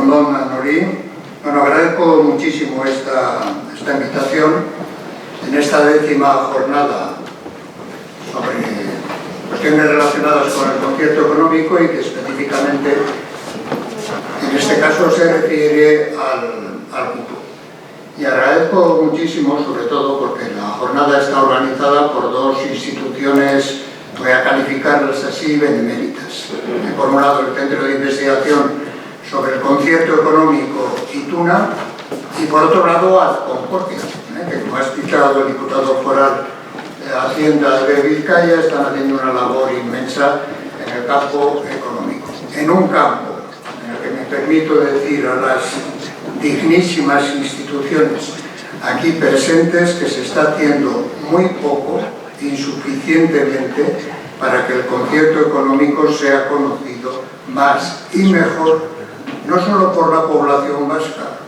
con don Anorín. Bueno, agradezco muchísimo esta invitación en esta 10ª jornada sobre cuestiones relacionadas con el concierto económico y que específicamente en este caso se refiere al cupo. Y agradezco muchísimo, sobre todo porque la jornada está organizada por dos instituciones, voy a calificarlas así, beneméritas. Por un lado, el Centro de Investigación sobre el Concierto Económico ITUNA, y por otro lado, Ad Concordia, que como ha explicado el diputado foral de Hacienda de Vizcaya, están haciendo una labor inmensa en el campo económico. En un campo en el que me permito decir a las dignísimas instituciones aquí presentes que se está haciendo muy poco, insuficientemente, para que el concierto económico sea conocido más y mejor, no solo por la población vasca,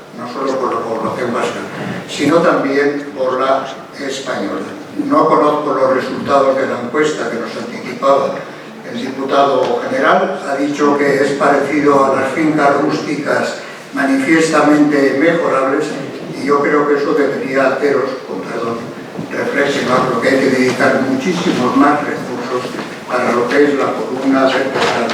sino también por la española. No conozco los resultados de la encuesta que nos anticipaba el diputado general, ha dicho que es parecido a las fincas rústicas manifiestamente mejorables, y yo creo que eso debería haceros, con perdón, reflexionar, porque hay que dedicar muchísimos más recursos para lo que es la columna vertebral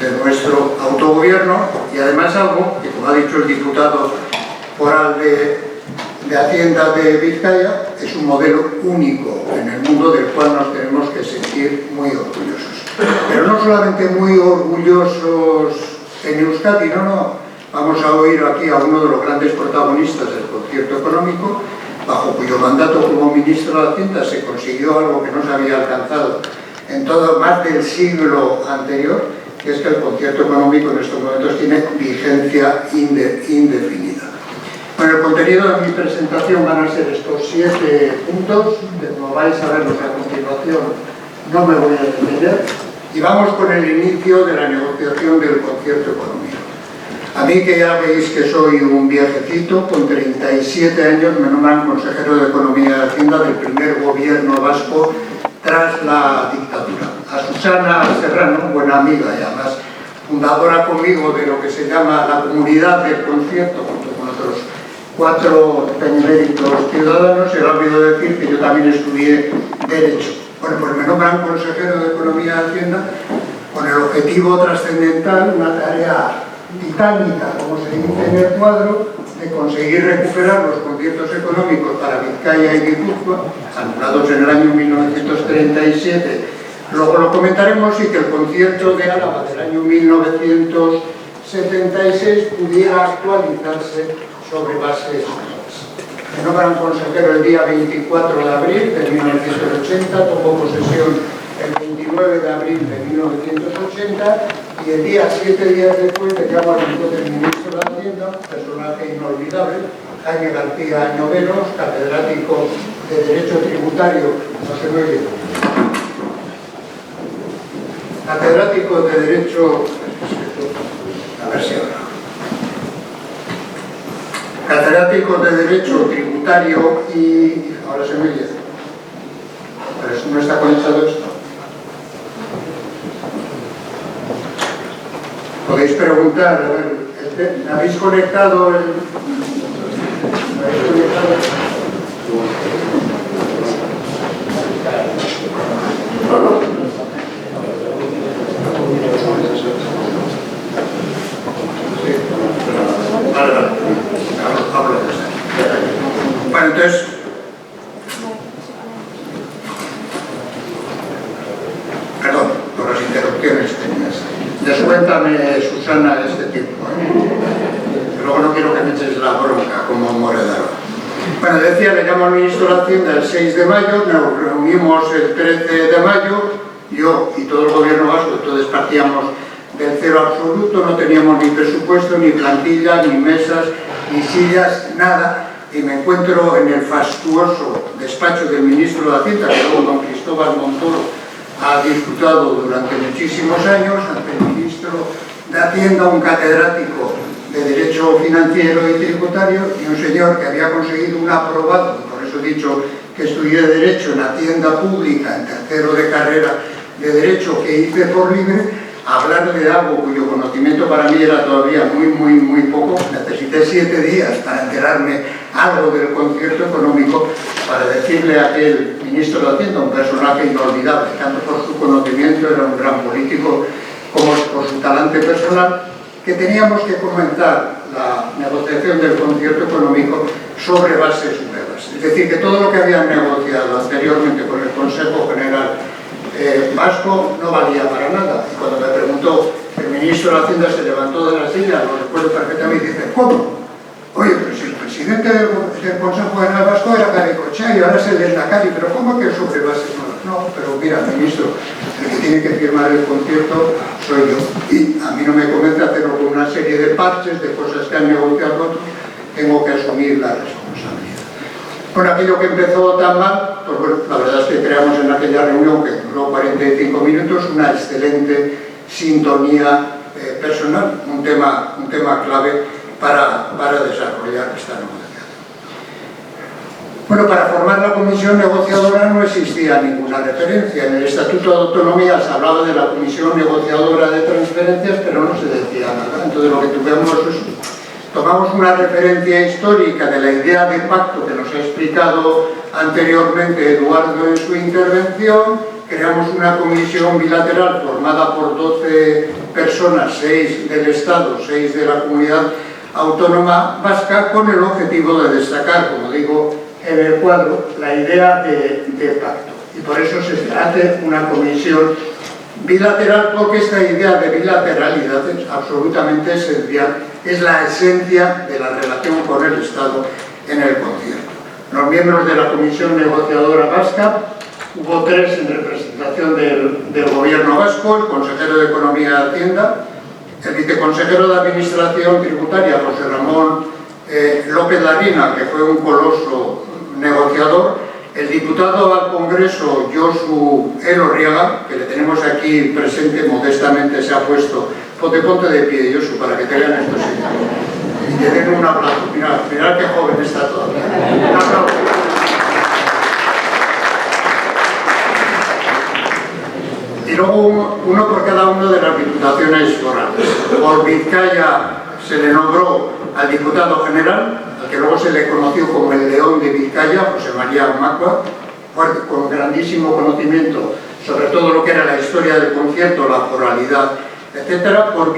de nuestro autogobierno, y además algo que, como ha dicho el diputado foral de Hacienda de Vizcaya, es un modelo único en el mundo del cual nos tenemos que sentir muy orgullosos. Pero no solamente muy orgullosos en Euskadi, no. Vamos a oír aquí a uno de los grandes protagonistas del concierto económico, bajo cuyo mandato como ministro de Hacienda se consiguió algo que no se había alcanzado en todo más del siglo anterior, que es que el concierto económico en estos momentos tiene vigencia indefinida. Bueno, el contenido de mi presentación van a ser estos 7 puntos, que como vais a verlos a continuación no me voy a detener, y vamos con el inicio de la negociación del concierto económico. A mí, que ya veis que soy un viejecito, con 37 años me nombran consejero de Economía y Hacienda del primer gobierno vasco tras la dictadura. A Susana Serrano, buena amiga y además fundadora conmigo de lo que se llama la Comunidad del Concierto, junto con otros 4 beneméritos ciudadanos, se le ha olvidado decir que yo también estudié Derecho. Bueno, pues me nombran consejero de Economía y Hacienda con el objetivo trascendental, una tarea titánica, como se dice en el cuadro, de conseguir recuperar los conciertos económicos para Vizcaya y Guipúzcoa, anulados en el año 1937, luego lo comentaremos, y que el concierto de Álava del año 1976 pudiera actualizarse sobre bases nuevas. Me nombran consejero el día 24 de abril de 1980, tomó posesión el 29 de abril de 1980, y el día 7 días después le llamo al entonces ministro de Hacienda, personaje inolvidable, Jaime García Añoveros, catedrático de Derecho Tributario, no se me oye, catedrático de Derecho, a ver si ahora, catedrático de Derecho Tributario y, ahora se me oye, pero eso no está conectado esto. Podéis preguntar, a ver, ¿me habéis conectado el...? ¿Me habéis conectado? Sí. Vale. Hablo de eso. Bueno, entonces... Perdón por las interrupciones técnicas. Descuéntame, Susana, este tipo, que luego no quiero que me eches la bronca como Moredaro. Bueno, decía, le llamo al ministro de Hacienda el 6 de mayo, nos reunimos el 13 de mayo, yo y todo el gobierno vasco, entonces partíamos del cero absoluto, no teníamos ni presupuesto, ni plantilla, ni mesas, ni sillas, nada, y me encuentro en el fastuoso despacho del ministro de Hacienda, que luego don Cristóbal Montoro ha disfrutado durante muchísimos años, ante el ministro de Hacienda, un catedrático de Derecho Financiero y Tributario y un señor que había conseguido un aprobado, y por eso he dicho que estudié Derecho en Hacienda Pública, en tercero de carrera de Derecho que hice por libre, hablar de algo cuyo conocimiento conocimiento para mí era todavía muy poco. Necesité 7 días para enterarme algo del concierto económico, para decirle a aquel ministro de Hacienda, un personaje inolvidable, tanto por su conocimiento, era un gran político, como por su talante personal, que teníamos que comenzar la negociación del concierto económico sobre bases nuevas. Es decir, que todo lo que habían negociado anteriormente con el Consejo General Vasco no valía para nada. Y cuando me preguntó, el ministro de Hacienda se levantó de la silla, lo recuerdo perfectamente, y dice: ¿cómo? Oye, pero si el presidente del Consejo General Vasco era Garaikoetxea y ahora es el Lehendakari, pero ¿cómo que sobre bases nuevas? No, pero mira, ministro, el que tiene que firmar el concierto soy yo. Y a mí no me convence hacerlo con una serie de parches, de cosas que han negociado otros, tengo que asumir la responsabilidad. Bueno, aquello que empezó tan mal, pues bueno, la verdad es que creamos en aquella reunión, que duró 45 minutos, una excelente sintonía personal, un tema clave para desarrollar esta negociación. Bueno, para formar la comisión negociadora no existía ninguna referencia. En el Estatuto de Autonomía se hablaba de la comisión negociadora de transferencias, pero no se decía nada. Entonces lo que tuvimos es, tomamos una referencia histórica de la idea de pacto que nos ha explicado anteriormente Eduardo en su intervención, creamos una comisión bilateral formada por 12 personas, 6 del Estado, 6 de la Comunidad Autónoma Vasca, con el objetivo de destacar, como digo, en el cuadro, la idea de pacto. Y por eso se hace una comisión bilateral, porque esta idea de bilateralidad es absolutamente esencial, es la esencia de la relación con el Estado en el concierto. Los miembros de la Comisión Negociadora Vasca, hubo 3 en representación del Gobierno vasco: el consejero de Economía y Hacienda, el viceconsejero de Administración Tributaria, José Ramón López Larrina, que fue un coloso negociador, el diputado al Congreso, Josu Elorriaga, que le tenemos aquí presente, modestamente se ha puesto. Ponte de pie, Josu, para que te vean estos señores. Y te den un aplauso. Mirad qué joven está todavía. Un aplauso. Y luego uno por cada una de las diputaciones forales. Por Vizcaya se le nombró al diputado general, al que luego se le conoció como el León de Vizcaya, José María Macua, con grandísimo conocimiento sobre todo lo que era la historia del concierto, la foralidad, etc. Por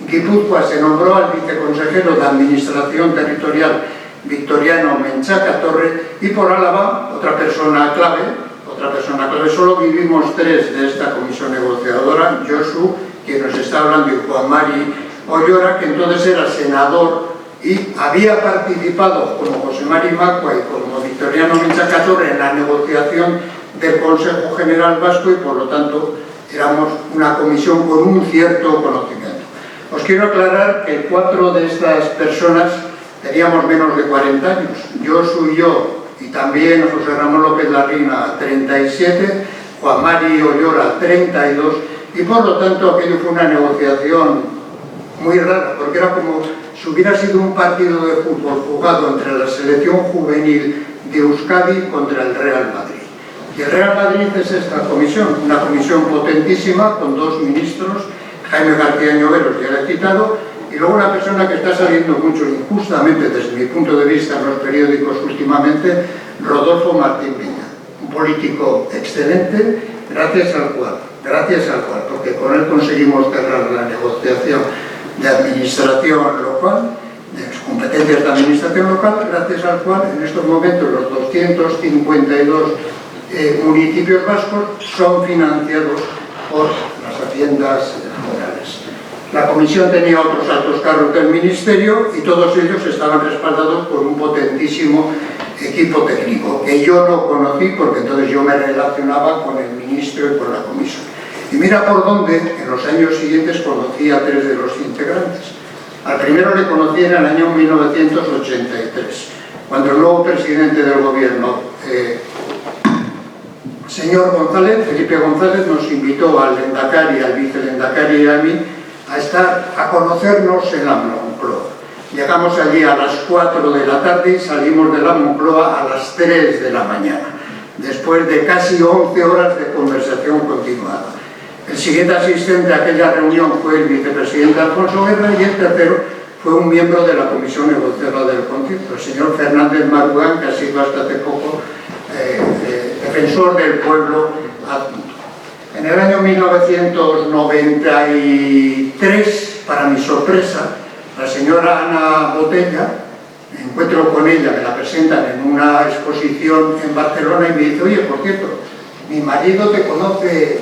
Guipúzcoa se nombró al viceconsejero de Administración Territorial, Victoriano Menchaca Torre, y por Álava, otra persona clave. Solo vivimos 3 de esta comisión negociadora: Josu, quien nos está hablando, y Juan Mari Ollora, que entonces era senador y había participado como José Mari Macua y como Victoriano Menchaca Torre en la negociación del Consejo General Vasco, y por lo tanto éramos una comisión con un cierto conocimiento. Os quiero aclarar que 4 de estas personas teníamos menos de 40 años, Josu y yo, y también José Ramón López Larrina, 37, Juan Mari Ollora, 32, y por lo tanto aquello fue una negociación muy rara, porque era como si hubiera sido un partido de fútbol jugado entre la selección juvenil de Euskadi contra el Real Madrid. Y el Real Madrid es esta comisión, una comisión potentísima, con 2 ministros, Jaime García Ñoveros, ya le he citado, y luego una persona que está saliendo mucho, injustamente desde mi punto de vista en los periódicos últimamente, Rodolfo Martín Viña, un político excelente, gracias al cual, porque con él conseguimos cerrar la negociación de administración local, de las competencias de administración local, gracias al cual en estos momentos los 252 municipios vascos son financiados por las haciendas forales. La comisión tenía otros altos cargos del ministerio y todos ellos estaban respaldados por un potentísimo equipo técnico que yo no conocí, porque entonces yo me relacionaba con el ministro y con la comisión. Y mira por dónde, en los años siguientes, conocí a 3 de los integrantes. Al primero le conocí en el año 1983, cuando el nuevo presidente del gobierno, señor González, Felipe González, nos invitó al Lehendakari, al vicelendakari y a mí a conocernos en la Moncloa. Llegamos allí a las 4 de la tarde y salimos de la Moncloa a las 3 de la mañana, después de casi 11 horas de conversación continuada. El siguiente asistente a aquella reunión fue el vicepresidente Alfonso Guerra y el tercero fue un miembro de la comisión negociadora del concierto, el señor Fernández Marugán, que ha sido hasta hace poco defensor del pueblo adjunto. En el año 1993, para mi sorpresa, la señora Ana Botella, me encuentro con ella, me la presentan en una exposición en Barcelona y me dice: oye, por cierto, mi marido te conoce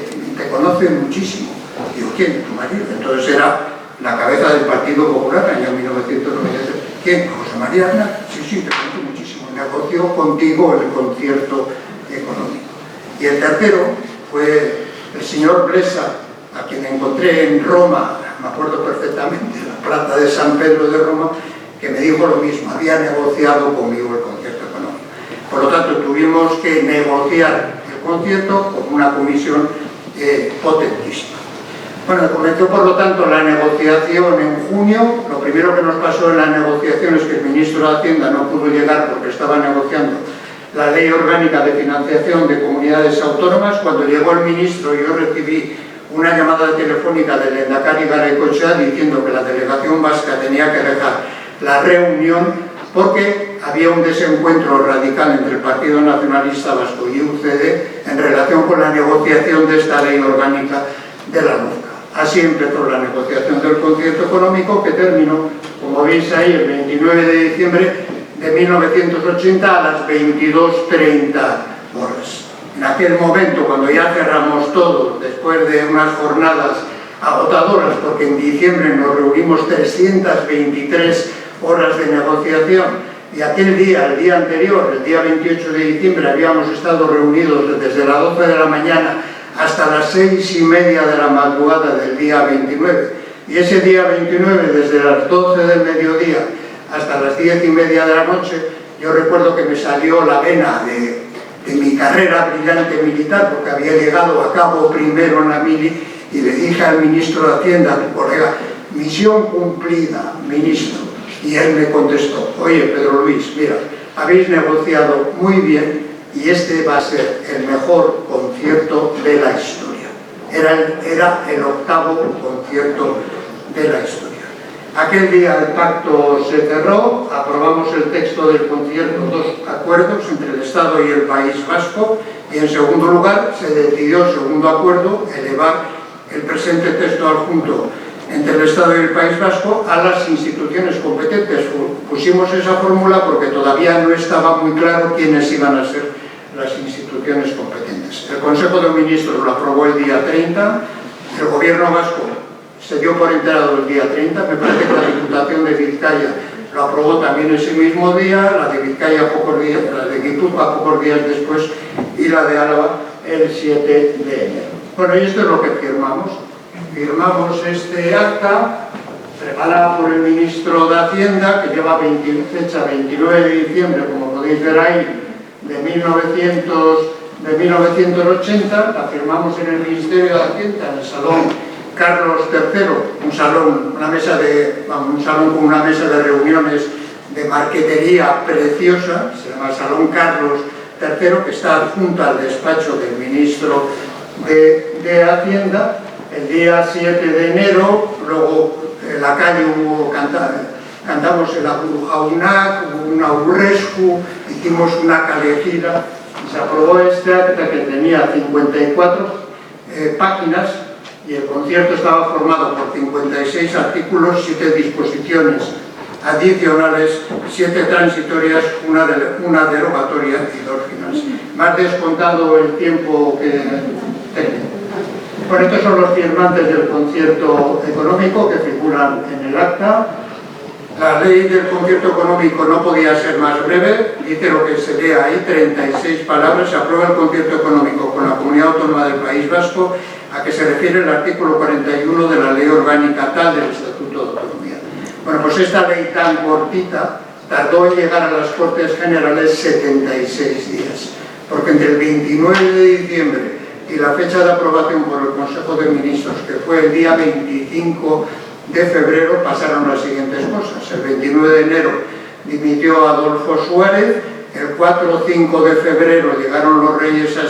muchísimo. Digo, ¿quién? ¿Tu marido? Entonces era la cabeza del Partido Popular en el año 1993. ¿Quién? José María Aznar. Sí, te conozco muchísimo. Negoció contigo el concierto económico. Y el tercero fue el señor Blesa, a quien encontré en Roma, me acuerdo perfectamente, en la plaza de San Pedro de Roma, que me dijo lo mismo, había negociado conmigo el concierto económico. Por lo tanto, tuvimos que negociar el concierto con una comisión potentísima. Bueno, comenzó por lo tanto la negociación en junio. Lo primero que nos pasó en la negociación es que el ministro de Hacienda no pudo llegar porque estaba negociando la Ley Orgánica de Financiación de Comunidades Autónomas. Cuando llegó el ministro, yo recibí una llamada telefónica del lehendakari Garaikoetxea diciendo que la delegación vasca tenía que dejar la reunión porque había un desencuentro radical entre el Partido Nacionalista Vasco y UCD en relación con la negociación de esta ley orgánica de la LOFCA. Así empezó la negociación del concierto económico, que terminó, como veis ahí, el 29 de diciembre de 1980 a las 22:30 horas. En aquel momento, cuando ya cerramos todo, después de unas jornadas agotadoras, porque en diciembre nos reunimos 323 horas de negociación, y aquel día, el día anterior, el día 28 de diciembre, habíamos estado reunidos desde las 12 de la mañana hasta las 6:30 de la madrugada del día 29, y ese día 29, desde las 12 del mediodía hasta las 10:30 de la noche, yo recuerdo que me salió la vena de mi carrera brillante militar, porque había llegado a cabo primero en la mili, y le dije al ministro de Hacienda, a tu colega: misión cumplida, ministro. Y él me contestó: oye, Pedro Luis, mira, habéis negociado muy bien y este va a ser el mejor concierto de la historia. Era el 8º concierto de la historia. Aquel día el pacto se cerró, aprobamos el texto del concierto, 2 acuerdos entre el Estado y el País Vasco, y en segundo lugar se decidió, segundo acuerdo, elevar el presente texto adjunto entre el Estado y el País Vasco a las instituciones competentes. Pusimos esa fórmula porque todavía no estaba muy claro quiénes iban a ser las instituciones competentes. El Consejo de Ministros lo aprobó el día 30, el Gobierno vasco se dio por enterado el día 30, me parece que la Diputación de Vizcaya lo aprobó también ese mismo día, la de Vizcaya pocos días, la de Guipúzcoa pocos días después y la de Álava el 7 de enero. Bueno, y esto es lo que firmamos. Firmamos este acta preparada por el ministro de Hacienda, que lleva fecha 29 de diciembre, como podéis ver ahí, de 1980. La firmamos en el Ministerio de Hacienda, en el Salón Carlos III, un salón con una mesa de reuniones de marquetería preciosa, se llama Salón Carlos III, que está adjunto al despacho del ministro de Hacienda. El día 7 de enero, luego en la calle cantamos el Aburjaunak, hubo un Aurrescu, hicimos una calejira y se aprobó este acta que tenía 54 páginas, y el concierto estaba formado por 56 artículos, 7 disposiciones adicionales, 7 transitorias, una derogatoria y 2 finales. Más descontado el tiempo que tengo. Bueno, estos son los firmantes del concierto económico que figuran en el acta. La ley del concierto económico no podía ser más breve, dice lo que se lee ahí, 36 palabras. Se aprueba el concierto económico con la Comunidad Autónoma del País Vasco, a que se refiere el artículo 41 de la Ley Orgánica tal del Estatuto de Autonomía. Bueno, pues esta ley tan cortita tardó en llegar a las Cortes Generales 76 días, porque entre el 29 de diciembre y la fecha de aprobación por el Consejo de Ministros, que fue el día 25 de febrero, pasaron las siguientes cosas. El 29 de enero dimitió Adolfo Suárez, el 4 o 5 de febrero llegaron los reyes de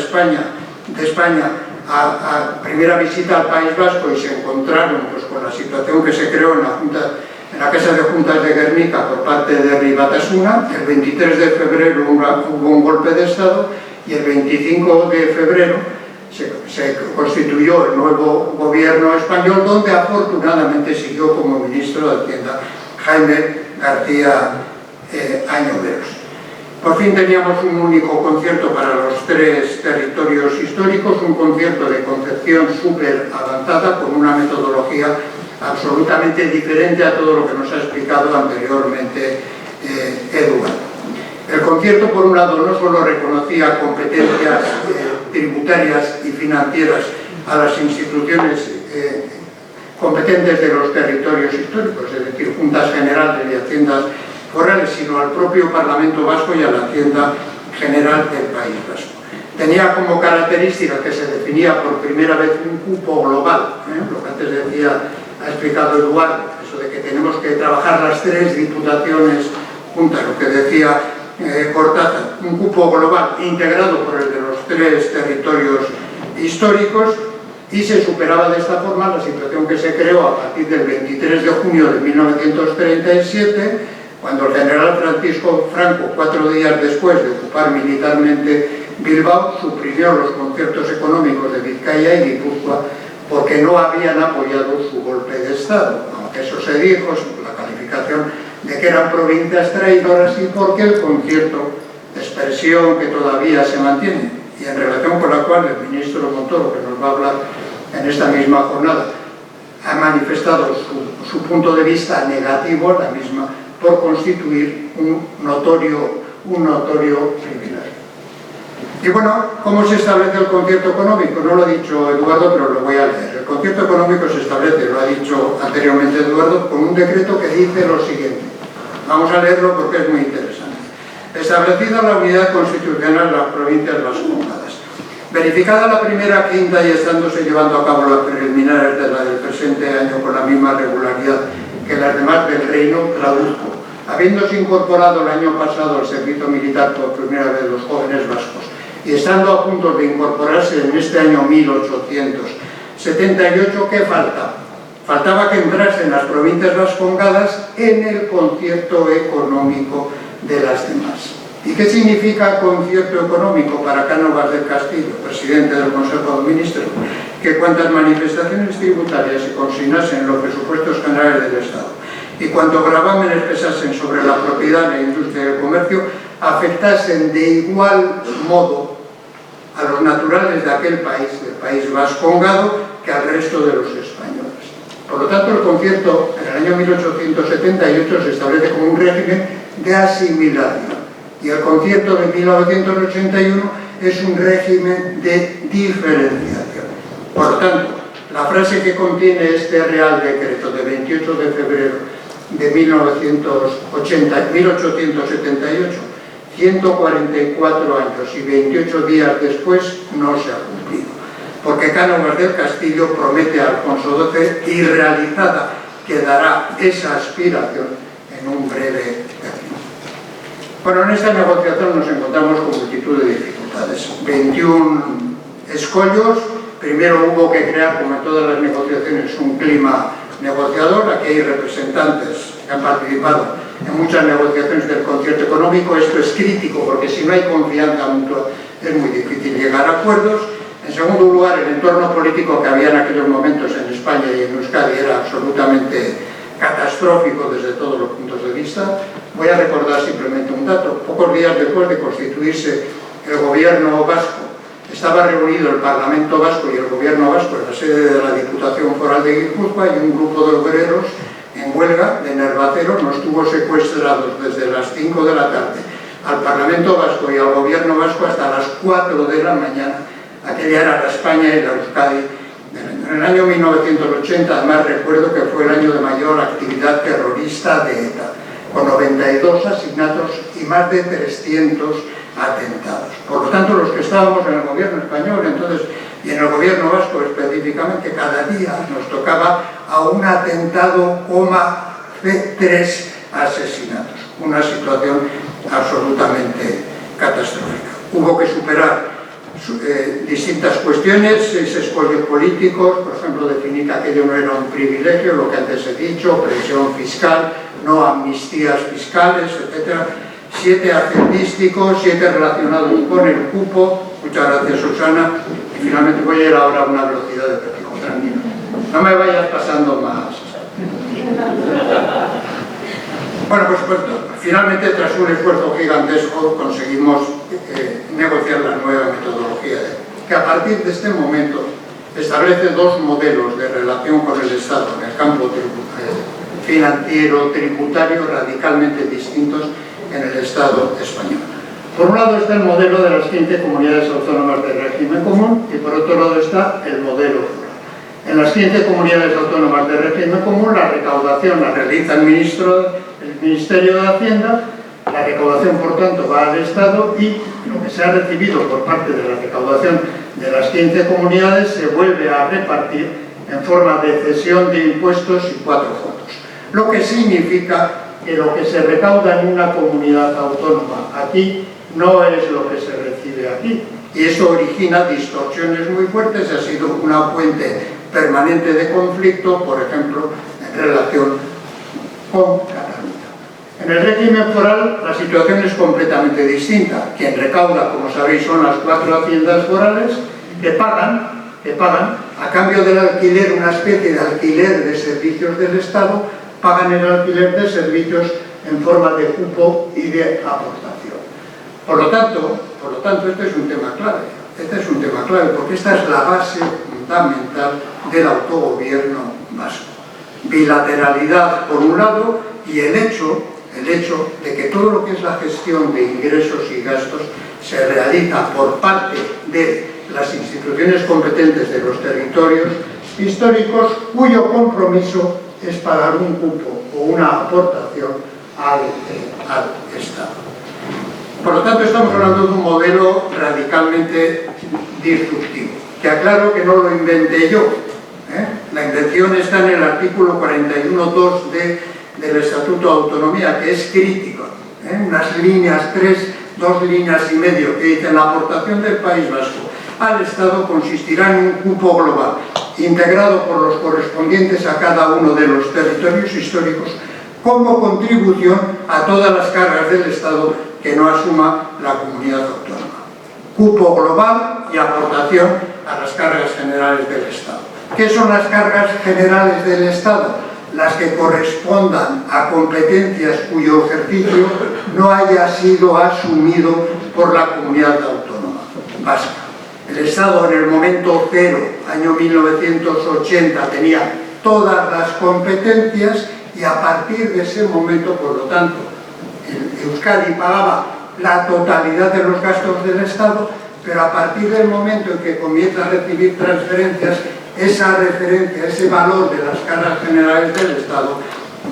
España a primera visita al País Vasco y se encontraron pues, con la situación que se creó en la Casa de Juntas de Guernica por parte de Herri Batasuna. El 23 de febrero hubo un golpe de Estado y el 25 de febrero se constituyó el nuevo gobierno español, donde afortunadamente siguió como ministro de Hacienda Jaime García Añoveros. Por fin teníamos un único concierto para los 3 territorios históricos, un concierto de concepción súper avanzada con una metodología absolutamente diferente a todo lo que nos ha explicado anteriormente Eduardo. El concierto, por un lado, no solo reconocía competencias tributarias y financieras a las instituciones competentes de los territorios históricos, es decir, Juntas Generales y Haciendas Forales, sino al propio Parlamento Vasco y a la Hacienda General del País Vasco. Tenía como característica que se definía por primera vez un cupo global, lo que antes ha explicado Eduardo, eso de que tenemos que trabajar las 3 diputaciones juntas, lo que decía Cortázar, un cupo global integrado por el de los 3 territorios históricos, y se superaba de esta forma la situación que se creó a partir del 23 de junio de 1937, cuando el general Francisco Franco, 4 días después de ocupar militarmente Bilbao, suprimió los conciertos económicos de Vizcaya y Guipúzcoa porque no habían apoyado su golpe de Estado, aunque eso se dijo, la calificación de que eran provincias traidoras, y porque el concierto, expresión que todavía se mantiene y en relación con la cual el ministro Montoro, que nos va a hablar en esta misma jornada, ha manifestado su punto de vista negativo a la misma por constituir un notorio privilegio. Y bueno, ¿cómo se establece el concierto económico? No lo ha dicho Eduardo, pero lo voy a leer. El concierto económico se establece, lo ha dicho anteriormente Eduardo, con un decreto que dice lo siguiente. Vamos a leerlo porque es muy interesante. Establecida la unidad constitucional de las provincias vascongadas. Verificada la primera quinta y estándose llevando a cabo las preliminares de la del presente año con la misma regularidad que las demás del reino, traduzco. Habiéndose incorporado el año pasado al servicio militar por primera vez los jóvenes vascos y estando a punto de incorporarse en este año 1878, ¿qué falta? Faltaba que entrasen las provincias vascongadas en el concierto económico de las demás. ¿Y qué significa concierto económico para Cánovas del Castillo, presidente del Consejo de Ministros? Que cuantas manifestaciones tributarias se consignasen en los presupuestos generales del Estado y cuanto gravámenes pesasen sobre la propiedad, la industria y el comercio, afectasen de igual modo a los naturales de aquel país, del País Vascongado, que al resto de los españoles. Por lo tanto, el concierto en el año 1878 se establece como un régimen de asimilación y el concierto de 1981 es un régimen de diferenciación. Por lo tanto, la frase que contiene este Real Decreto de 28 de febrero de 1878, 144 años y 28 días después, no se ha cumplido, porque Cánovas del Castillo promete a Alfonso XII y realizada quedará esa aspiración en un breve término. Bueno, en esta negociación nos encontramos con multitud de dificultades, 21 escollos. Primero hubo que crear, como en todas las negociaciones, un clima negociador. Aquí hay representantes que han participado en muchas negociaciones del concierto económico. Esto es crítico porque si no hay confianza mutua es muy difícil llegar a acuerdos. En segundo lugar, el entorno político que había en aquellos momentos en España y en Euskadi era absolutamente catastrófico desde todos los puntos de vista. Voy a recordar simplemente un dato. Pocos días después de constituirse el gobierno vasco, estaba reunido el Parlamento Vasco y el Gobierno Vasco en la sede de la Diputación Foral de Guipúzcoa y un grupo de obreros en huelga de Nervaceros nos tuvo secuestrados desde las 5 de la tarde al Parlamento Vasco y al Gobierno Vasco hasta las 4 de la mañana. Aquella era la España y la Euskadi del año. En el año 1980, además, recuerdo que fue el año de mayor actividad terrorista de ETA, con 92 asesinatos y más de 300 atentados. Por lo tanto, los que estábamos en el gobierno español entonces y en el gobierno vasco específicamente, cada día nos tocaba a un atentado, 3 asesinatos. Una situación absolutamente catastrófica. Hubo que superar distintas cuestiones, 6 escollos políticos, por ejemplo, definir que aquello no era un privilegio, lo que antes he dicho, presión fiscal, no amnistías fiscales, etc. 7 hacendísticos, 7 relacionados con el cupo. Muchas gracias, Susana. Y finalmente voy a ir ahora a una velocidad de tráfico, tranquilo. No me vayas pasando más. Bueno, pues finalmente, tras un esfuerzo gigantesco, conseguimos negociar la nueva metodología, que a partir de este momento establece 2 modelos de relación con el Estado en el campo financiero, tributario, radicalmente distintos en el Estado español. Por un lado está el modelo de las 15 comunidades autónomas de régimen común y por otro lado está el modelo foral. En las 15 comunidades autónomas de régimen común la recaudación la realiza el Ministerio de Hacienda, la recaudación por tanto va al Estado y lo que se ha recibido por parte de la recaudación de las 15 comunidades se vuelve a repartir en forma de cesión de impuestos y 4 fondos. Lo que significa que lo que se recauda en una comunidad autónoma aquí no es lo que se recibe aquí. Y eso origina distorsiones muy fuertes y ha sido una fuente permanente de conflicto, por ejemplo, en relación con Cataluña. En el régimen foral la situación es completamente distinta. Quien recauda, como sabéis, son las 4 haciendas forales que pagan a cambio del alquiler, una especie de alquiler de servicios del Estado, pagan el alquiler de servicios en forma de cupo y de aportación. Por lo tanto, este es un tema clave. Este es un tema clave porque esta es la base fundamental del autogobierno vasco. Bilateralidad por un lado y el hecho de que todo lo que es la gestión de ingresos y gastos se realiza por parte de las instituciones competentes de los territorios históricos, cuyo compromiso es pagar un cupo o una aportación al Estado. Por lo tanto, estamos hablando de un modelo radicalmente disruptivo, que aclaro que no lo inventé yo. La invención está en el artículo 41.2 del Estatuto de Autonomía, que es crítico. Unas líneas, 2 líneas y medio, que dicen: la aportación del País Vasco al Estado consistirá en un cupo global, integrado por los correspondientes a cada uno de los territorios históricos, como contribución a todas las cargas del Estado que no asuma la comunidad autónoma. Cupo global y aportación a las cargas generales del Estado. ¿Qué son las cargas generales del Estado? Las que correspondan a competencias cuyo ejercicio no haya sido asumido por la comunidad autónoma vasca. El Estado en el momento cero, año 1980, tenía todas las competencias y a partir de ese momento, por lo tanto, Euskadi pagaba la totalidad de los gastos del Estado, pero a partir del momento en que comienza a recibir transferencias, esa referencia, ese valor de las cargas generales del Estado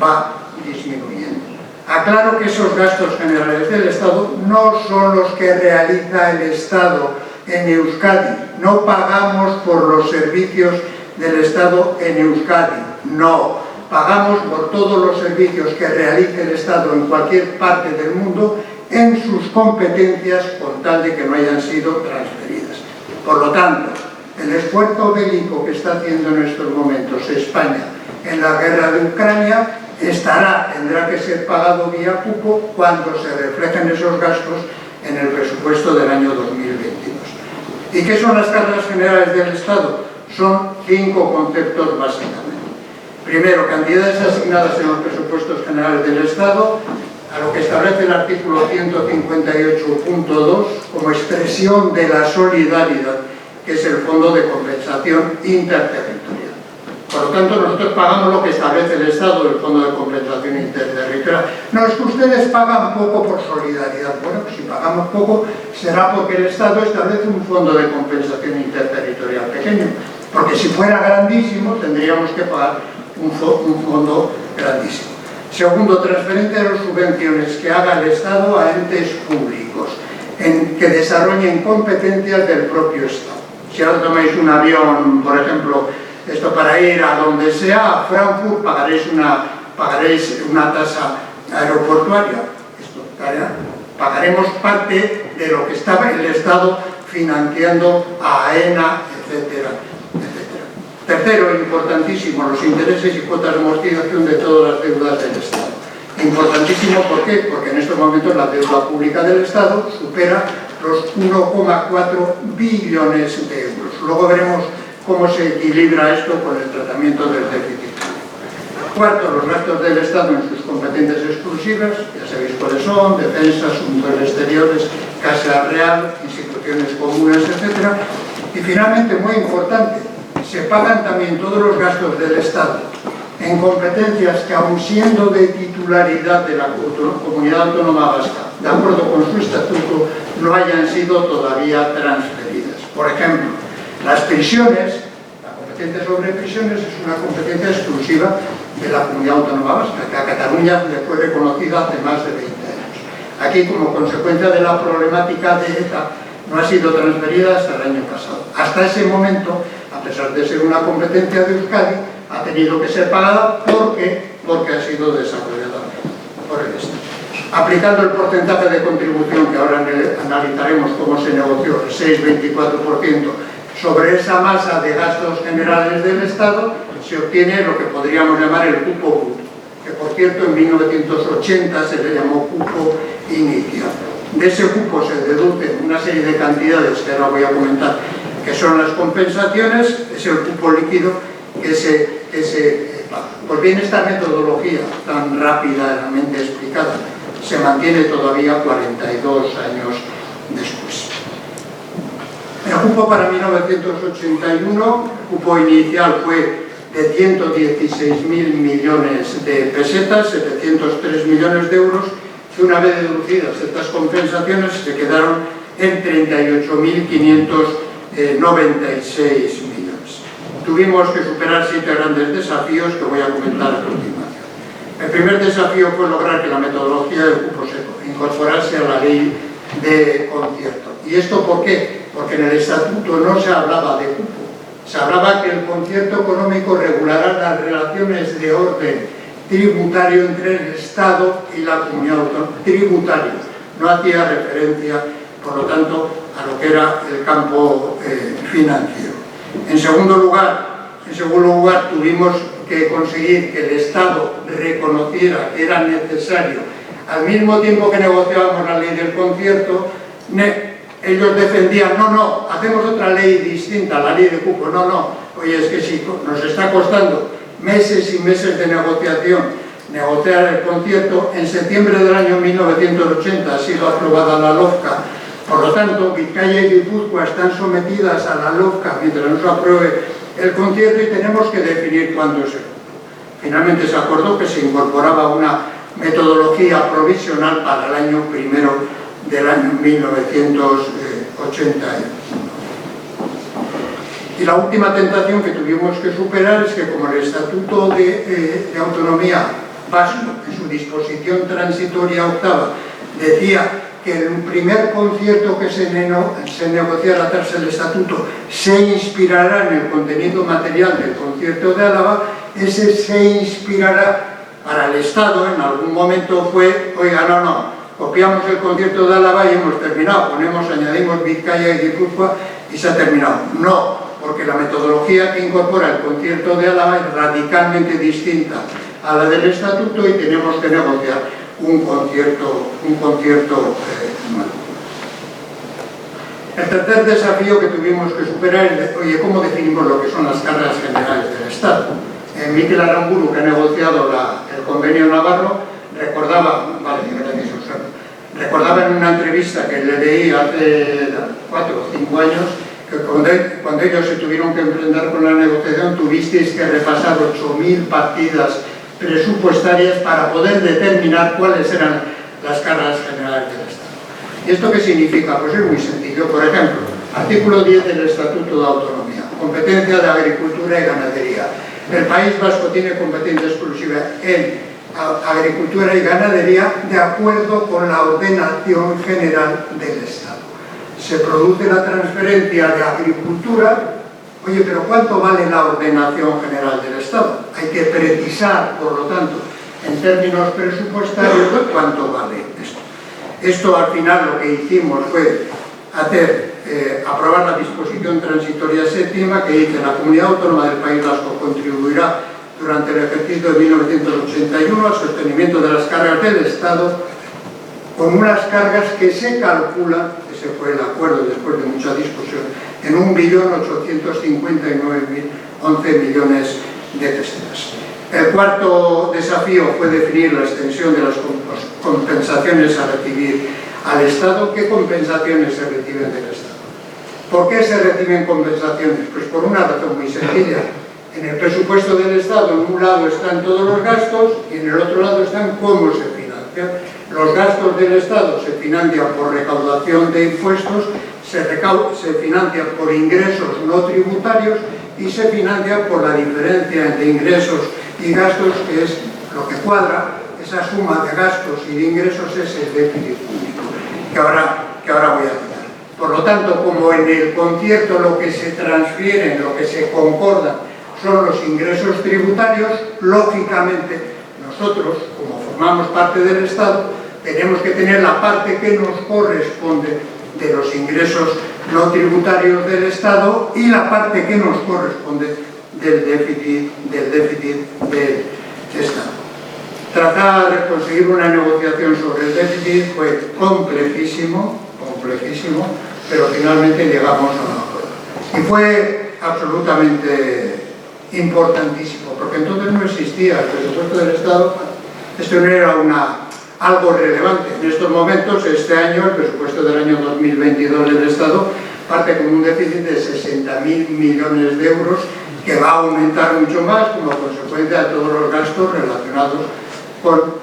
va disminuyendo. Aclaro que esos gastos generales del Estado no son los que realiza el Estado en Euskadi. No pagamos por los servicios del Estado en Euskadi, no. Pagamos por todos los servicios que realice el Estado en cualquier parte del mundo en sus competencias, con tal de que no hayan sido transferidas. Por lo tanto, el esfuerzo bélico que está haciendo en estos momentos España en la guerra de Ucrania tendrá que ser pagado vía cupo cuando se reflejen esos gastos en el presupuesto del año 2022. ¿Y qué son las cargas generales del Estado? Son 5 conceptos básicamente. Primero, cantidades asignadas en los presupuestos generales del Estado, a lo que establece el artículo 158.2 como expresión de la solidaridad, que es el Fondo de Compensación Interterritorial. Por lo tanto, nosotros pagamos lo que establece el Estado, el Fondo de Compensación Interterritorial. No, es que ustedes pagan poco por solidaridad. Bueno, si pagamos poco, será porque el Estado establece un Fondo de Compensación Interterritorial pequeño. Porque si fuera grandísimo, tendríamos que pagar un fondo grandísimo. Segundo, transferencia de las subvenciones que haga el Estado a entes públicos, que desarrollen competencias del propio Estado. Si ahora tomáis un avión, por ejemplo, esto para ir a donde sea, a Frankfurt, pagaréis una tasa aeroportuaria. Pagaremos parte de lo que estaba el Estado financiando a AENA, etcétera, etcétera. Tercero, importantísimo, los intereses y cuotas de amortización de todas las deudas del Estado. Importantísimo, ¿por qué? Porque en estos momentos la deuda pública del Estado supera los 1,4 billones de euros. Luego veremos cómo se equilibra esto con el tratamiento del déficit. Cuarto, los gastos del Estado en sus competencias exclusivas, ya sabéis cuáles son: defensa, asuntos exteriores, Casa Real, instituciones comunes, etc. Y finalmente, muy importante, se pagan también todos los gastos del Estado en competencias que, aun siendo de titularidad de la Comunidad Autónoma Vasca, de acuerdo con su estatuto, no hayan sido todavía transferidas. Por ejemplo, las prisiones, la competencia sobre prisiones es una competencia exclusiva de la Comunidad Autónoma Vasca, que a Cataluña le fue reconocida hace más de 20 años. Aquí, como consecuencia de la problemática de ETA, no ha sido transferida hasta el año pasado. Hasta ese momento, a pesar de ser una competencia de Euskadi, ha tenido que ser pagada porque ha sido desarrollada por el Estado. Aplicando el porcentaje de contribución, que ahora analizaremos cómo se negoció, el 6,24%, sobre esa masa de gastos generales del Estado, se obtiene lo que podríamos llamar el cupo bruto, que por cierto en 1980 se le llamó cupo inicial. De ese cupo se deducen una serie de cantidades que ahora voy a comentar, que son las compensaciones, es el cupo líquido que se paga. Pues bien, esta metodología tan rápidamente explicada se mantiene todavía 42 años después. El cupo para 1981, el cupo inicial fue de 116.000 millones de pesetas, 703 millones de euros, que una vez deducidas estas compensaciones se quedaron en 38.596 millones. Tuvimos que superar 7 grandes desafíos que voy a comentar a continuación. El primer desafío fue lograr que la metodología del cupo se incorporase a la ley de concierto. ¿Y esto por qué? Porque en el estatuto no se hablaba de cupo, se hablaba que el concierto económico regulará las relaciones de orden tributario entre el Estado y la comunidad autónoma. Tributario, no hacía referencia, por lo tanto, a lo que era el campo financiero. En segundo lugar, tuvimos que conseguir que el Estado reconociera que era necesario, al mismo tiempo que negociábamos la ley del concierto, ellos defendían, no, hacemos otra ley distinta, la ley de cupo, no, oye, es que si nos está costando meses y meses de negociación, negociar el concierto, en septiembre del año 1980 ha sido aprobada la LOFCA, por lo tanto, Vizcaya y Guipúzcoa están sometidas a la LOFCA mientras no se apruebe el concierto y tenemos que definir cuándo es el cupo. Finalmente se acordó que se incorporaba una metodología provisional para el año primero del año 1981. Y la última tentación que tuvimos que superar es que, como el Estatuto de Autonomía Vasco, en su disposición transitoria octava, decía que el primer concierto que se negociara tras el Estatuto se inspirará en el contenido material del concierto de Álava, ese se inspirará para el Estado, en algún momento fue, oiga, no, copiamos el concierto de Álava y hemos terminado, añadimos Vizcaya y Guipúzcoa y se ha terminado. No, porque la metodología que incorpora el concierto de Álava es radicalmente distinta a la del Estatuto y tenemos que negociar un concierto nuevo. El tercer desafío que tuvimos que superar es, oye, ¿cómo definimos lo que son las cargas generales del Estado? Miquel Aramburu, que ha negociado el convenio navarro, recordaba en una entrevista que le leí hace 4 o 5 años que cuando ellos se tuvieron que emprender con la negociación tuvisteis que repasar 8.000 partidas presupuestarias para poder determinar cuáles eran las cargas generales del Estado. ¿Y esto qué significa? Pues es muy sencillo. Por ejemplo, artículo 10 del Estatuto de Autonomía, competencia de agricultura y ganadería. El País Vasco tiene competencia exclusiva en agricultura y ganadería de acuerdo con la ordenación general del Estado. Se produce la transferencia de agricultura. Oye, pero ¿cuánto vale la ordenación general del Estado? Hay que precisar, por lo tanto, en términos presupuestarios, cuánto vale esto. Esto al final lo que hicimos fue hacer aprobar la disposición transitoria séptima que dice: la Comunidad Autónoma del País Vasco contribuirá durante el ejercicio de 1981 al sostenimiento de las cargas del Estado con unas cargas que se calculan, ese fue el acuerdo después de mucha discusión, en 1.859.011 millones de pesetas. El cuarto desafío fue definir la extensión de las compensaciones a recibir al Estado. ¿Qué compensaciones se reciben del Estado? ¿Por qué se reciben compensaciones? Pues por una razón muy sencilla. En el presupuesto del Estado, en un lado están todos los gastos y en el otro lado están cómo se financian. Los gastos del Estado se financian por recaudación de impuestos, se financian por ingresos no tributarios y se financian por la diferencia entre ingresos y gastos, que es lo que cuadra. Esa suma de gastos y de ingresos es el déficit público, que ahora voy a citar. Por lo tanto, como en el concierto lo que se transfieren, lo que se concorda son los ingresos tributarios, lógicamente nosotros, como formamos parte del Estado, tenemos que tener la parte que nos corresponde de los ingresos no tributarios del Estado y la parte que nos corresponde del déficit del Estado. Tratar de conseguir una negociación sobre el déficit fue complejísimo, pero finalmente llegamos a un acuerdo. Y fue absolutamente importantísimo, porque entonces no existía el presupuesto del Estado. Esto no era algo relevante. En estos momentos, este año, el presupuesto del año 2022 del Estado parte con un déficit de 60.000 millones de euros, que va a aumentar mucho más como consecuencia de todos los gastos relacionados con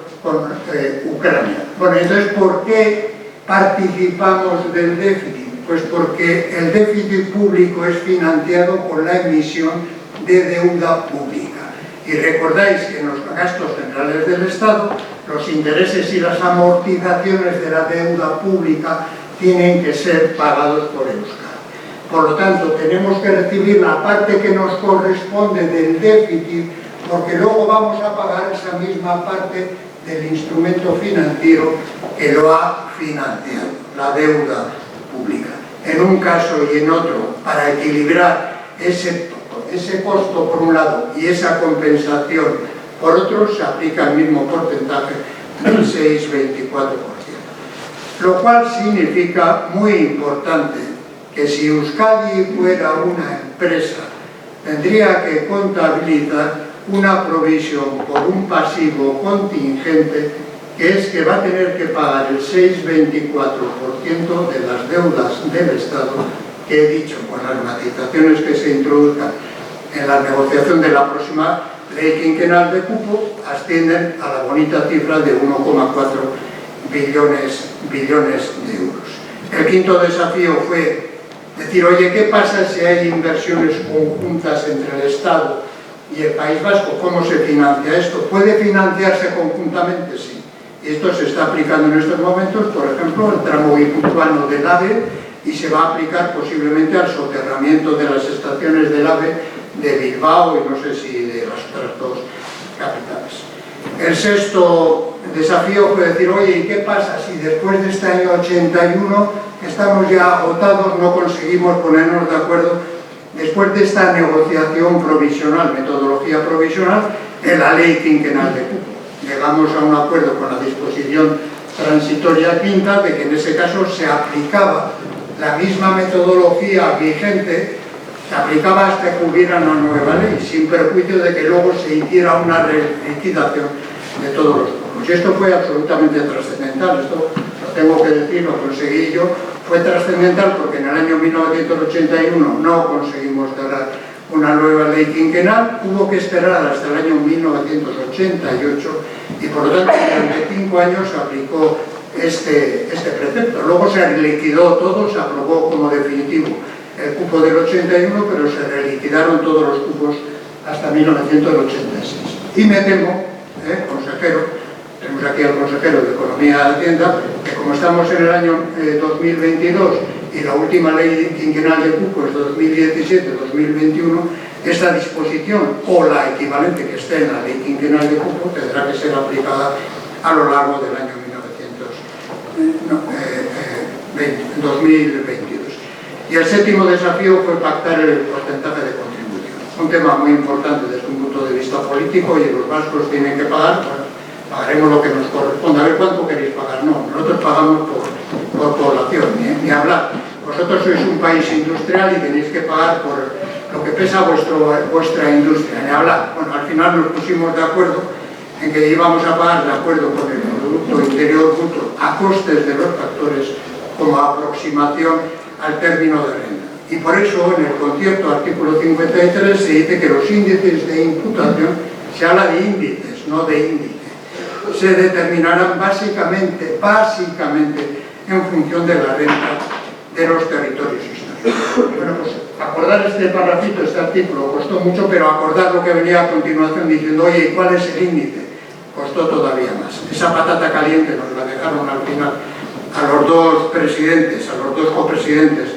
Ucrania. Bueno, entonces, ¿por qué participamos del déficit? Pues porque el déficit público es financiado por la emisión de deuda pública. Y recordáis que en los gastos generales del Estado, los intereses y las amortizaciones de la deuda pública tienen que ser pagados por Euskadi. Por lo tanto, tenemos que recibir la parte que nos corresponde del déficit, porque luego vamos a pagar esa misma parte del instrumento financiero que lo ha financiado, la deuda pública. En un caso y en otro, para equilibrar ese costo por un lado y esa compensación por otro, se aplica el mismo porcentaje del 6,24%. Lo cual significa, muy importante, que si Euskadi fuera una empresa, tendría que contabilizar una provisión por un pasivo contingente, que es que va a tener que pagar el 6,24% de las deudas del Estado, que he dicho, con las matizaciones que se introduzcan en la negociación de la próxima ley quinquenal de cupo, ascienden a la bonita cifra de 1,4 billones de euros. El quinto desafío fue decir: oye, ¿qué pasa si hay inversiones conjuntas entre el Estado y el País Vasco? ¿Cómo se financia esto? ¿Puede financiarse conjuntamente? Sí. Y esto se está aplicando en estos momentos, por ejemplo, el tramo guipuzcoano del AVE, y se va a aplicar posiblemente al soterramiento de las estaciones del AVE de Bilbao y no sé si de las otras dos capitales. El sexto desafío fue decir: oye, ¿y qué pasa si después de este año 81, que estamos ya agotados, no conseguimos ponernos de acuerdo después de esta negociación provisional, metodología provisional, en la ley quinquenal de cupo? Llegamos a un acuerdo con la disposición transitoria quinta de que en ese caso se aplicaba la misma metodología vigente, se aplicaba hasta que hubiera una nueva ley, sin perjuicio de que luego se hiciera una liquidación de todos los pueblos. Y esto fue absolutamente trascendental, esto lo tengo que decir, lo conseguí yo. Fue trascendental porque en el año 1981 no conseguimos cerrar una nueva ley quinquenal, hubo que esperar hasta el año 1988 y por lo tanto durante 5 años se aplicó este precepto. Luego se liquidó todo, se aprobó como definitivo el cupo del 81, pero se reliquidaron todos los cupos hasta 1986. Y me temo, consejero, tenemos aquí al consejero de Economía y Hacienda, que como estamos en el año 2022 y la última ley quinquenal de cupo es 2017-2021, esta disposición o la equivalente que esté en la ley quinquenal de cupo tendrá que ser aplicada a lo largo del año 2022. Y el séptimo desafío fue pactar el porcentaje de contribución. Un tema muy importante desde un punto de vista político, y los vascos tienen que pagar, bueno, pagaremos lo que nos corresponde. A ver cuánto queréis pagar. No, nosotros pagamos por población, ni hablar. Vosotros sois un país industrial y tenéis que pagar por lo que pesa vuestra industria, ni hablar. Bueno, al final nos pusimos de acuerdo en que íbamos a pagar de acuerdo con el Producto Interior Bruto a costes de los factores como aproximación al término de renta. Y por eso en el concierto artículo 53 se dice que los índices de imputación, se habla de índices, no de índice, se determinarán básicamente en función de la renta de los territorios históricos. Bueno, pues acordar este parrafito, este artículo, costó mucho, pero acordar lo que venía a continuación diciendo, oye, ¿cuál es el índice? Costó todavía más. Esa patata caliente nos la dejaron al final a los dos presidentes, a los dos copresidentes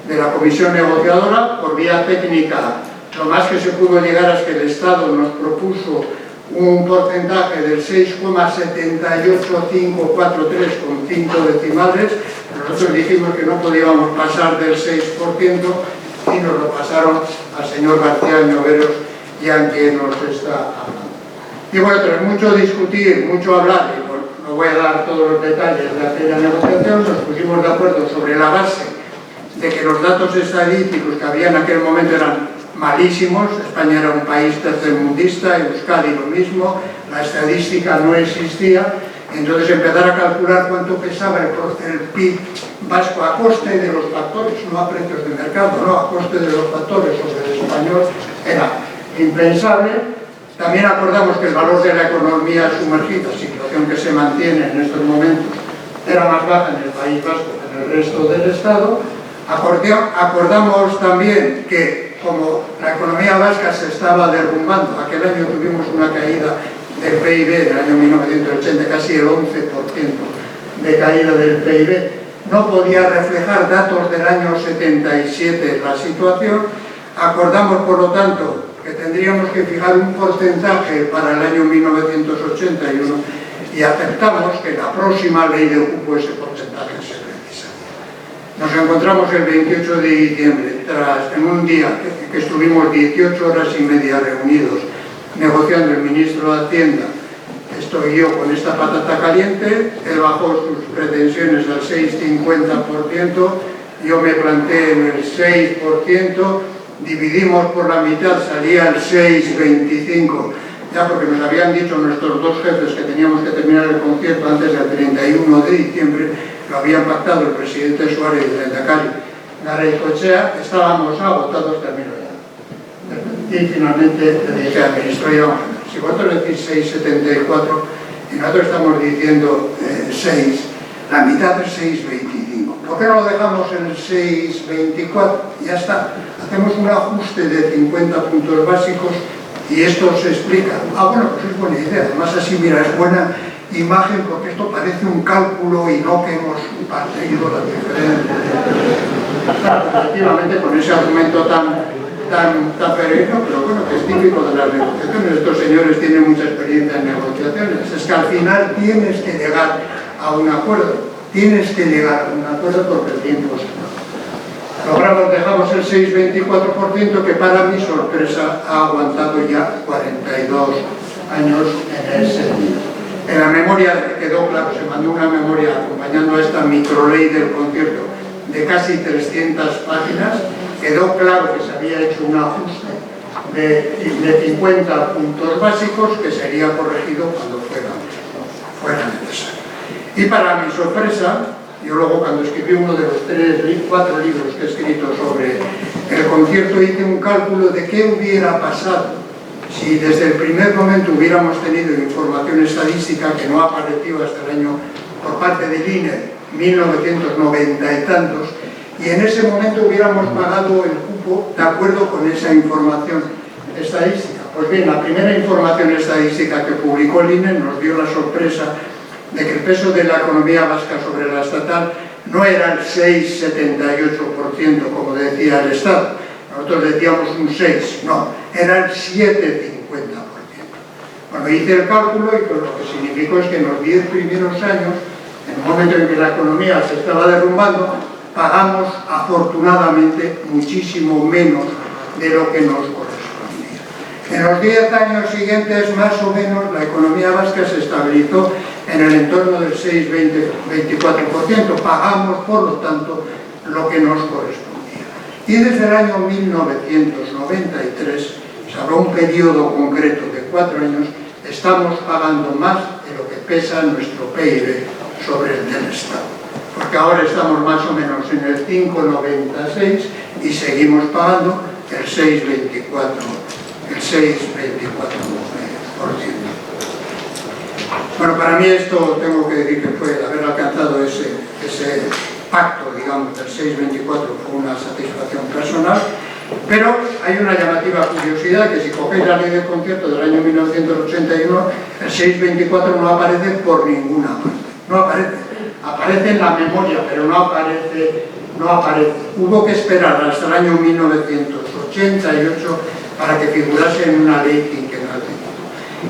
de la comisión negociadora. Por vía técnica, lo más que se pudo llegar es que el Estado nos propuso un porcentaje del 6,78543 con 5 decimales. Nosotros dijimos que no podíamos pasar del 6% y nos lo pasaron al señor García Lloveros, y a quien nos está hablando. Y bueno, tras mucho discutir, mucho hablar, y no voy a dar todos los detalles de aquella negociación, nos pusimos de acuerdo sobre la base de que los datos estadísticos que había en aquel momento eran malísimos. España era un país tercermundista, Euskadi lo mismo, la estadística no existía. Entonces empezar a calcular cuánto pesaba el PIB vasco a coste de los factores, no a precios de mercado, no, a coste de los factores sobre el español, era impensable. También acordamos que el valor de la economía sumergida, situación que se mantiene en estos momentos, era más baja en el País Vasco que en el resto del Estado. Acordamos también que, como la economía vasca se estaba derrumbando, aquel año tuvimos una caída del PIB, en el año 1980, casi el 11% de caída del PIB, no podía reflejar datos del año 77 la situación. Acordamos, por lo tanto, que tendríamos que fijar un porcentaje para el año 1981 y aceptamos que la próxima ley de cupo ese porcentaje se precisaría. Nos encontramos el 28 de diciembre, en un día que estuvimos 18 horas y media reunidos, negociando el ministro de Hacienda, estoy yo con esta patata caliente, él bajó sus pretensiones al 6,50%, yo me planteé en el 6%, dividimos por la mitad, salía el 6,25%, ya porque nos habían dicho nuestros dos jefes que teníamos que terminar el concierto antes del 31 de diciembre, lo habían pactado el presidente Suárez y el lehendakari Garaikoetxea, estábamos agotados, termino ya. Y finalmente le dije al ministro, si vosotros decís 6,74 y nosotros estamos diciendo 6, la mitad es 6,25. ¿Por qué no lo dejamos en el 6,24? Ya está. Hacemos un ajuste de 50 puntos básicos y esto se explica. Bueno, pues es buena idea. Además, así, mira, es buena imagen porque esto parece un cálculo y no que hemos partido las diferencias. Efectivamente, con ese argumento tan peregrino, pero bueno, que es típico de las negociaciones. Estos señores tienen mucha experiencia en negociaciones. Es que al final tienes que llegar a un acuerdo. Tienes que llegar a un acuerdo porque el tiempo se va. Logramos, dejamos el 6,24% que para mi sorpresa ha aguantado ya 42 años en ese día. En la memoria quedó claro, se mandó una memoria acompañando a esta microley del concierto de casi 300 páginas, quedó claro que se había hecho un ajuste de 50 puntos básicos que sería corregido cuando fuera necesario. Y para mi sorpresa, yo luego cuando escribí uno de los 4 libros que he escrito sobre el concierto hice un cálculo de qué hubiera pasado si desde el primer momento hubiéramos tenido información estadística que no apareció hasta el año por parte del INE 1990 y tantos, y en ese momento hubiéramos pagado el cupo de acuerdo con esa información estadística. Pues bien, la primera información estadística que publicó el INE nos dio la sorpresa de que el peso de la economía vasca sobre la estatal no era el 6,78% como decía el Estado. Nosotros decíamos un 6, no, era el 7,50%. Bueno, hice el cálculo y pues lo que significó es que en los 10 primeros años, en el momento en que la economía se estaba derrumbando, pagamos afortunadamente muchísimo menos de lo que nos correspondía. En los 10 años siguientes, más o menos, la economía vasca se estabilizó en el entorno del 6-24%. Pagamos, por lo tanto, lo que nos correspondía. Y desde el año 1993, salvo un periodo concreto de 4 años, estamos pagando más de lo que pesa nuestro PIB sobre el del Estado. Porque ahora estamos más o menos en el 5,96 y seguimos pagando el 6,24%. Bueno, para mí esto tengo que decir que fue haber alcanzado ese pacto, digamos, del 6,24 fue una satisfacción personal, pero hay una llamativa curiosidad que si cogéis la ley del concierto del año 1981, el 6,24 no aparece por ninguna parte, no aparece. Aparece en la memoria, pero no aparece. Hubo que esperar hasta el año 1988 para que figurase en una ley quinquenal.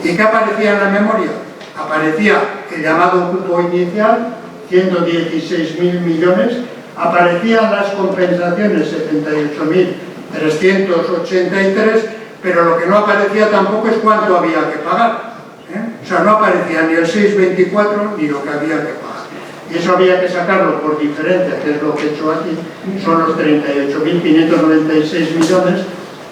¿Y qué aparecía en la memoria? Aparecía el llamado cupo inicial, 116.000 millones, aparecían las compensaciones, 78.383, pero lo que no aparecía tampoco es cuánto había que pagar. O sea, no aparecía ni el 6,24 ni lo que había que pagar. Y eso había que sacarlo por diferencia, que es lo que he hecho aquí, son los 38.596 millones,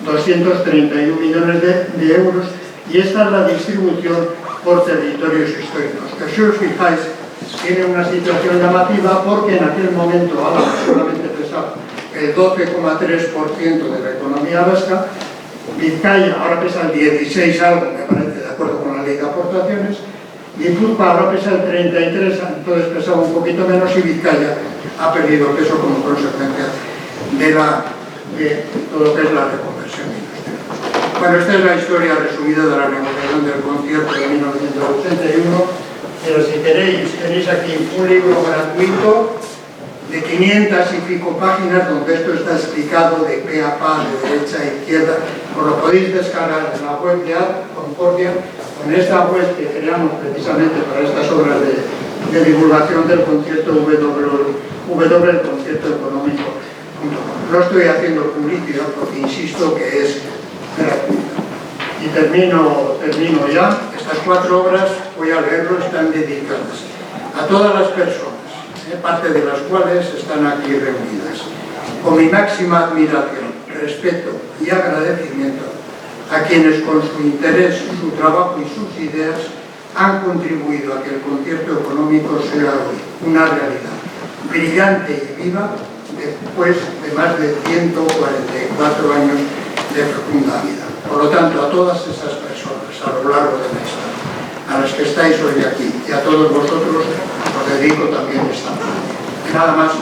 231 millones de euros, y esta es la distribución por territorios históricos, que si os fijáis, tiene una situación llamativa porque en aquel momento Álava solamente pesaba el 12,3% de la economía vasca, Vizcaya ahora pesa el 16 algo, me parece, de acuerdo con la ley de aportaciones, Guipúzcoa ahora pesa el 33, entonces pesaba un poquito menos, y Vizcaya ha perdido peso como consecuencia de todo lo que es la reconversión industrial. Bueno, esta es la historia resumida de la negociación del concierto de 1981, pero si tenéis aquí un libro gratuito de 500 y pico páginas donde esto está explicado de pe a pa, de derecha a izquierda. Os lo podéis descargar en la web de Concordia, con esta web que creamos precisamente para estas obras de divulgación del concierto el concierto económico. No estoy haciendo publicidad porque insisto que es gratuita. Y termino ya. Estas 4 obras, voy a leerlo, están dedicadas a todas las personas, parte de las cuales están aquí reunidas, con mi máxima admiración, respeto y agradecimiento a quienes con su interés, su trabajo y sus ideas han contribuido a que el concierto económico sea hoy una realidad brillante y viva después de más de 144 años de fecunda vida. Por lo tanto, a todas esas personas a lo largo de la historia, a las que estáis hoy aquí y a todos vosotros, os dedico también esta. Nada más.